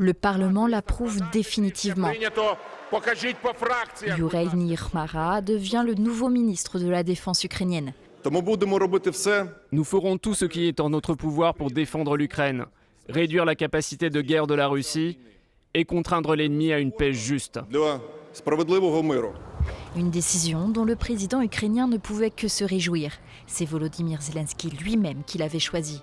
Le Parlement l'approuve définitivement. Yurei Nihmara devient le nouveau ministre de la Défense ukrainienne. Nous ferons tout ce qui est en notre pouvoir pour défendre l'Ukraine, réduire la capacité de guerre de la Russie et contraindre l'ennemi à une paix juste. Une décision dont le président ukrainien ne pouvait que se réjouir. C'est Volodymyr Zelensky lui-même qui l'avait choisi.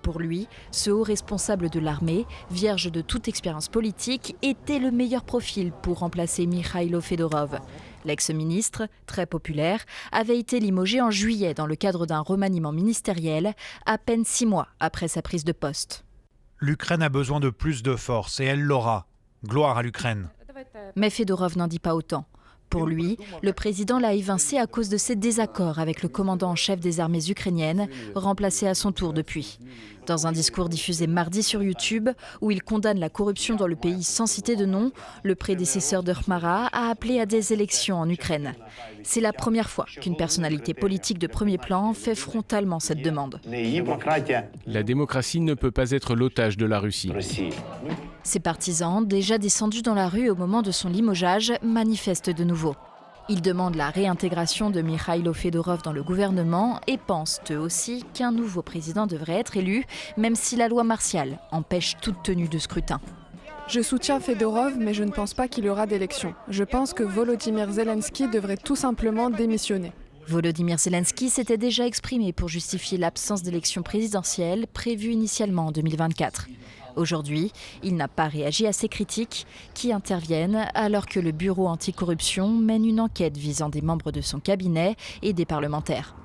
Pour lui, ce haut responsable de l'armée, vierge de toute expérience politique, était le meilleur profil pour remplacer Mikhailo Fedorov. L'ex-ministre, très populaire, avait été limogé en juillet dans le cadre d'un remaniement ministériel, à peine 6 mois après sa prise de poste. L'Ukraine a besoin de plus de force et elle l'aura. Gloire à l'Ukraine. Mais Fedorov n'en dit pas autant. Pour lui, le président l'a évincé à cause de ses désaccords avec le commandant en chef des armées ukrainiennes, remplacé à son tour depuis. Dans un discours diffusé mardi sur YouTube, où il condamne la corruption dans le pays sans citer de nom, le prédécesseur de Khmara a appelé à des élections en Ukraine. C'est la première fois qu'une personnalité politique de premier plan fait frontalement cette demande. La démocratie ne peut pas être l'otage de la Russie. Ses partisans, déjà descendus dans la rue au moment de son limogeage, manifestent de nouveau. Ils demandent la réintégration de Mikhailo Fedorov dans le gouvernement et pensent eux aussi qu'un nouveau président devrait être élu, même si la loi martiale empêche toute tenue de scrutin. Je soutiens Fedorov, mais je ne pense pas qu'il y aura d'élection. Je pense que Volodymyr Zelensky devrait tout simplement démissionner. Volodymyr Zelensky s'était déjà exprimé pour justifier l'absence d'élection présidentielle prévue initialement en 2024. Aujourd'hui, il n'a pas réagi à ces critiques qui interviennent alors que le bureau anticorruption mène une enquête visant des membres de son cabinet et des parlementaires.